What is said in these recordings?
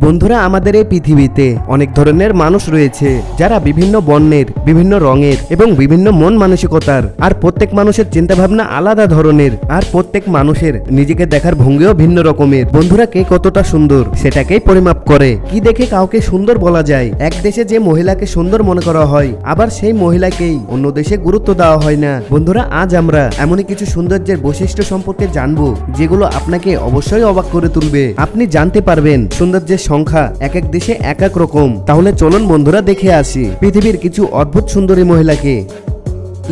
বন্ধুরা, আমাদের এই পৃথিবীতে অনেক ধরনের মানুষ রয়েছে যারা বিভিন্ন বর্ণের, বিভিন্ন রঙের এবং বিভিন্ন মন মানসিকতার। আর প্রত্যেক মানুষের চিন্তাভাবনা আলাদা ধরনের, আর প্রত্যেক মানুষের নিজেকে দেখার ভঙ্গিও ভিন্ন রকমের। বন্ধুরা, কে কতটা সুন্দর সেটাকেই পরিমাপ করে। কি দেখে কাউকে সুন্দর বলা যায়? এক দেশে যে মহিলাকে সুন্দর মনে করা হয়, আবার সেই মহিলাকেই অন্য দেশে গুরুত্ব দেওয়া হয় না। বন্ধুরা, আজ আমরা এমনই কিছু সৌন্দর্যের বৈশিষ্ট্য সম্পর্কে জানবো যেগুলো আপনাকে অবশ্যই অবাক করে তুলবে। আপনি জানতে পারবেন সৌন্দর্যের সংখ্যা এক এক দেশে এক এক রকম। তাহলে চলুন বন্ধুরা দেখে আসি পৃথিবীর কিছু অদ্ভুত সুন্দরী মহিলাকে।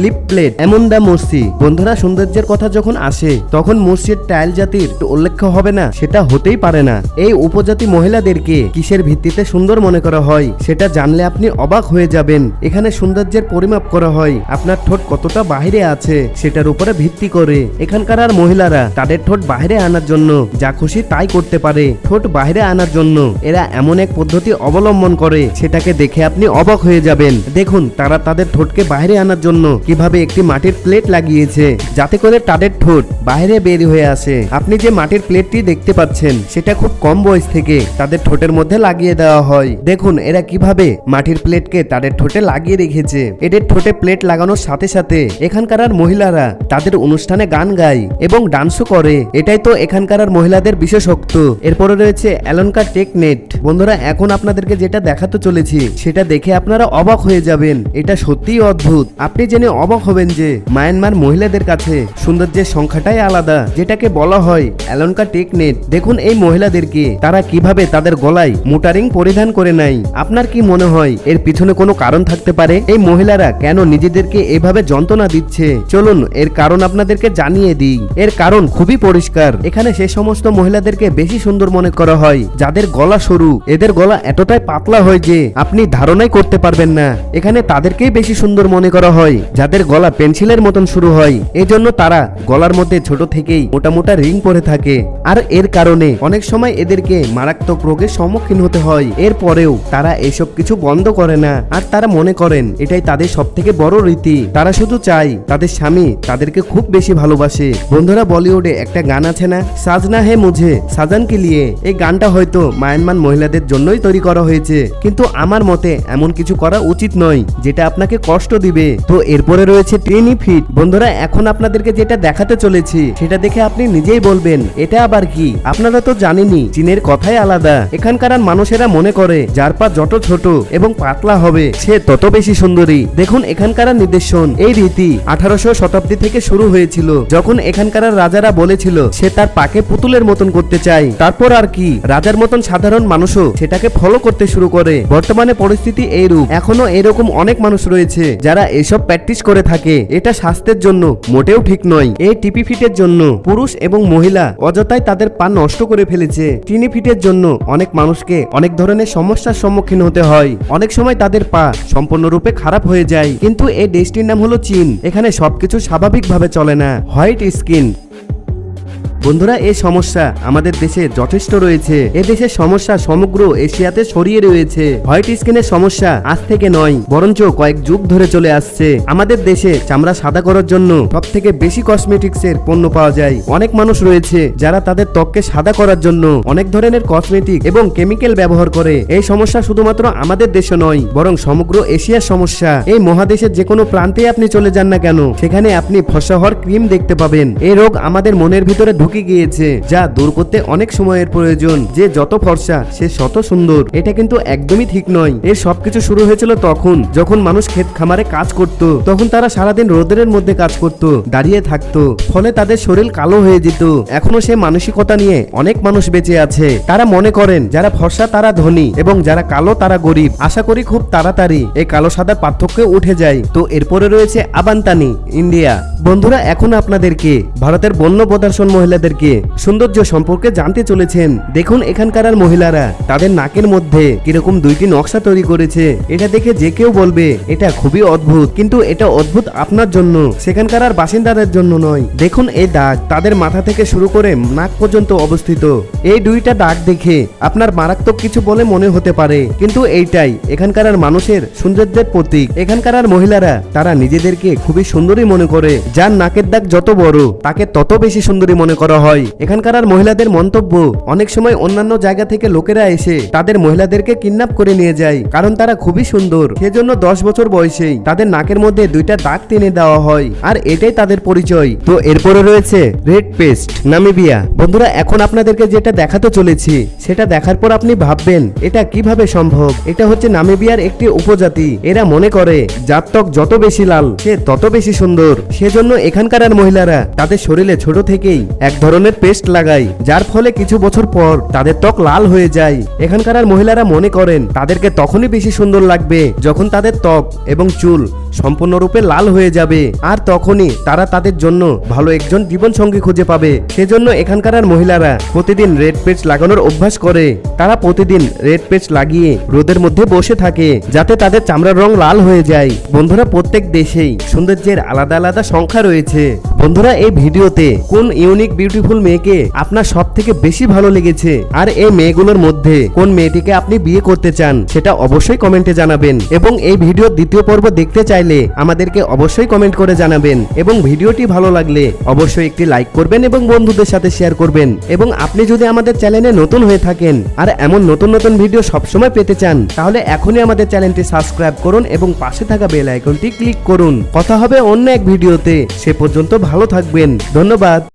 লিপ প্লেট এমন্দা মুর্সি। বন্ধুরা, সৌন্দর্যের কথা যখন আসে তখন মুর্সির টাইল জাতির উল্লেখ হবে না, সেটা হতেই পারে না। এই উপজাতি মহিলাদেরকে কিসের ভিত্তিতে সুন্দর মনে করা হয় সেটা জানলে আপনি অবাক হয়ে যাবেন। এখানে সৌন্দর্যের পরিমাপ করা হয় আপনার ঠোঁট কতটা বাহিরে আছে সেটার উপরে ভিত্তি করে। এখানকার আর মহিলারা তাদের ঠোঁট বাহিরে আনার জন্য যা খুশি তাই করতে পারে। ঠোঁট বাহিরে আনার জন্য এরা এমন এক পদ্ধতি অবলম্বন করে, সেটাকে দেখে আপনি অবাক হয়ে যাবেন। দেখুন, তারা তাদের ঠোঁটকে বাহিরে আনার জন্য কিভাবে একটি মাটির প্লেট লাগিয়েছে যাতে করে তাদের ঠোঁট বাইরে বের হয়ে আসে। আপনি যে মাটির প্লেটটি দেখতে পাচ্ছেন সেটা খুব কম বয়স থেকে তাদের ঠোঁটের মধ্যে লাগিয়ে দেওয়া হয়। দেখুন এরা কিভাবে মাটির প্লেটকে তাদের ঠোঁটে লাগিয়ে রেখেছে। এদের ঠোঁটে প্লেট লাগানোর সাথে সাথে এখানকার আর মহিলারা তাদের অনুষ্ঠানে গান গায় এবং ডান্সও করে। এটাই তো এখানকার আর মহিলাদের বিশেষত্ব। এরপরে রয়েছে এলনকা টেকনেট। বন্ধুরা, এখন আপনাদেরকে যেটা দেখাতে চলেছি সেটা দেখে আপনারা অবাক হয়ে যাবেন। এটা সত্যিই অদ্ভুত। আপনি জেনে অবাক হবেন যে মায়ানমার মহিলাদের কাছে সৌন্দর্যের সংখ্যাটাই আলাদা, যেটাকে বলা হয় এলনকা টেকনেট। দেখুন এই মহিলাদেরকে তারা কিভাবে তাদের গলায় মোটারিং পরিধান করে নাই। আপনার কি মনে হয় এর পিছনে কোনো কারণ থাকতে পারে? এই মহিলারা কেন নিজেদেরকে এভাবে যন্ত্রণা দিচ্ছে? চলুন এর কারণ আপনাদেরকে জানিয়ে দিই। এর কারণ খুবই পরিষ্কার। এখানে সে সমস্ত মহিলাদেরকে বেশি সুন্দর মনে করা হয় যাদের গলা সরু। এদের গলা এতটাই পাতলা হয় যে আপনি ধারণাই করতে পারবেন না। এখানে তাদেরকেই বেশি সুন্দর মনে করা হয় যাদের গলা পেন্সিলের মতন শুরু হয়। এই জন্য তারা গলার মধ্যে ছোট থেকেই মোটা মোটা রিং পরে থাকে। আর এর কারণে অনেক সময় এদেরকে মারাত্মক রোগের সম্মুখীন হতে হয়। এরপরেও তারা এসব কিছু বন্ধ করে না। আর তারা মনে করেন এটাই তাদের সব থেকে বড় রীতি। তারা শুধু চায় তাদের স্বামী তাদেরকে খুব বেশি ভালোবাসে। বন্ধুরা, বলিউডে একটা গান আছে না, সাজনা হে মুঝে সাজান কে লিয়ে। এই গানটা হয়তো মায়ানমার মহিলাদের জন্যই তৈরি করা হয়েছে, কিন্তু আমার মতে এমন কিছু করা উচিত নয় যেটা আপনাকে কষ্ট দিবে। তো এরপরে রয়েছে টিনি ফিট। বন্ধুরা, এখন আপনাদেরকে যেটা দেখাতে চলেছি সেটা দেখে আপনি নিজেই বলবেন এটা আবার কি। আপনারা তো জানেনই চীনের কথাই আলাদা। এখানকার মানুষেরা মনে করে যার পা যত ছোট এবং পাতলা হবে সে তত বেশি সুন্দরী। দেখুন এখানকার নিদর্শন। এই রীতি 1800 শতাব্দী থেকে শুরু হয়েছিল, যখন এখানকার রাজারা বলেছিল সে তার পাকে পুতুলের মতন করতে চায়। তারপর আর কি রাজার মতন সাধারণ মানুষও সেটাকে ফলো করতে শুরু করে। বর্তমানে পরিস্থিতি এইরূপ। এখনো এরকম অনেক মানুষ রয়েছে যারা এসব প্র্যাকটিস করে থাকে। এটা স্বাস্থ্যের জন্য মোটেও ঠিক নয়। এই টিপি ফিটের জন্য পুরুষ এবং মহিলা অযথাই তাদের পা নষ্ট করে ফেলেছে। টিনি ফিটের জন্য অনেক মানুষকে অনেক ধরনের সমস্যার সম্মুখীন হতে হয়। অনেক সময় তাদের পা সম্পূর্ণরূপে খারাপ হয়ে যায়। কিন্তু এই দেশটির নাম হলো চীন। এখানে সবকিছু স্বাভাবিকভাবে চলে না। White skin. বন্ধুরা, এই সমস্যা আমাদের দেশে যথেষ্ট রয়েছে। এ দেশের সমস্যা সমগ্র এশিয়াতে ছড়িয়ে রয়েছে। হোয়াইট স্কিনের সমস্যা আজ থেকে নয়, বরঞ্চ কয়েক যুগ ধরে চলে আসছে। আমাদের দেশে চামড়া সাদা করার জন্য সব থেকে বেশি কসমেটিক্সের পণ্য পাওয়া যায়। অনেক মানুষ রয়েছে যারা তাদের ত্বককে সাদা করার জন্য অনেক ধরনের কসমেটিক এবং কেমিক্যাল ব্যবহার করে। এই সমস্যা শুধুমাত্র আমাদের দেশে নয়, বরং সমগ্র এশিয়ার সমস্যা। এই মহাদেশের যে কোনো প্রান্তে আপনি চলে যান না কেন, সেখানে আপনি ফর্সা হওয়ার ক্রিম দেখতে পাবেন। এই রোগ আমাদের মনের ভিতরে ঢুকে গিয়েছে, যা দূর করতে অনেক সময়ের প্রয়োজন। যে যত ফর্সা সে তত সুন্দর, এটা কিন্তু একদমই ঠিক নয়। এর সবকিছু শুরু হয়েছিল তখন যখন মানুষ ক্ষেত খামারে কাজ করত। তখন তারা সারাদিন রোদের মধ্যে কাজ করত, দাঁড়িয়ে থাকতো, ফলে তাদের শরীর কালো হয়ে যেত। এখনো সে মানসিকতা নিয়ে অনেক মানুষ বেঁচে আছে। তারা মনে করেন যারা ফর্সা তারা ধনী এবং যারা কালো তারা গরিব। আশা করি খুব তাড়াতাড়ি এই কালো সাদার পার্থক্য উঠে যায়। তো এরপরে রয়েছে আবান্তানি, ইন্ডিয়া। বন্ধুরা, এখন আপনাদেরকে ভারতের বন্য প্রদর্শন মহিলাদেরকে সৌন্দর্য সম্পর্কে জানতে চলেছেন। দেখুন এখানকার মহিলারা তাদের নাকের মধ্যে কিরকম দুইটি নকশা তৈরি করেছে। এটা দেখে যে কেউ বলবে এটা খুবই অদ্ভুত, কিন্তু এটা অদ্ভুত আপনার জন্য, সেখানকার বাসিন্দাদের জন্য নয়। দেখুন এই দাগ তাদের মাথা থেকে শুরু করে নাক পর্যন্ত অবস্থিত। এই দুইটা দাগ দেখে আপনার মারাত্মক কিছু বলে মনে হতে পারে, কিন্তু এইটাই এখানকার মানুষের সৌন্দর্যের প্রতীক। এখানকার মহিলারা তারা নিজেদেরকে খুবই সুন্দরী মনে করে। যার নাকের দাগ যত বড় তাকে তত বেশি সুন্দরী মনে করা করা হয়। এখানকার আর মহিলাদের মন্তব্য, অনেক সময় অন্যান্য জায়গা থেকে লোকেরা এসে তাদের মহিলাদেরকে কিডন্যাপ করে নিয়ে যায়, কারণ তারা খুবই সুন্দর। সেজন্য 10 বছর বয়সেই তাদের নাকের মধ্যে 2টা দাগ টেনে দেওয়া হয়, আর এটাই তাদের পরিচয়। তো এরপরে রয়েছে রেড পেস্ট, নামিবিয়া। বন্ধুরা, এখন আপনাদেরকে যেটা দেখাতে চলেছি সেটা দেখার পর আপনি ভাববেন এটা কিভাবে সম্ভব। এটা হচ্ছে নামিবিয়ার একটি উপজাতি। এরা মনে করে যার ত্বক যত বেশি লাল সে তত বেশি সুন্দর। সেজন্য এখানকার আর মহিলারা তাদের শরীরে ছোট থেকেই এক ধরনের পেস্ট লাগায়, যার ফলে কিছু বছর পর তাদের ত্বক লাল হয়ে যায়। এখানকার আর মহিলারা মনে করেন তাদেরকে তখনই বেশি সুন্দর লাগবে যখন তাদের ত্বক এবং চুল সম্পূর্ণরূপে লাল হয়ে যাবে, আর তখনই তারা তাদের জন্য ভালো একজন জীবন সঙ্গী খুঁজে পাবে। সেজন্য এখানকার আর মহিলারা প্রতিদিন রেড পেস্ট লাগানোর অভ্যাস করে। তারা প্রতিদিন রেড পেস্ট লাগিয়ে রোদের মধ্যে বসে থাকে যাতে তাদের চামড়ার রং লাল হয়ে যায়। বন্ধুরা, প্রত্যেক দেশেই সৌন্দর্যের আলাদা আলাদা সংখ্যা রয়েছে। বন্ধুরা, এই ভিডিওতে কোন ইউনিক বিউটিফুল মেয়েকে আপনার সব থেকে বেশি ভালো লেগেছে, আর এই মেয়েগুলোর মধ্যে কোন মেয়েটিকে আপনি বিয়ে করতে চান সেটা অবশ্যই কমেন্টে জানাবেন। এবং এই ভিডিওর দ্বিতীয় পর্ব দেখতে চাইলে আমাদেরকে অবশ্যই কমেন্ট করে জানাবেন। এবং ভিডিওটি ভালো লাগলে অবশ্যই একটি লাইক করবেন এবং বন্ধুদের সাথে শেয়ার করবেন। এবং আপনি যদি আমাদের চ্যানেলে নতুন হয়ে থাকেন আর এমন নতুন নতুন ভিডিও সবসময় পেতে চান, তাহলে এখনই আমাদের চ্যানেলটি সাবস্ক্রাইব করুন এবং পাশে থাকা বেল আইকনটি ক্লিক করুন। কথা হবে অন্য এক ভিডিওতে। সে পর্যন্ত ভালো থাকবেন। ধন্যবাদ।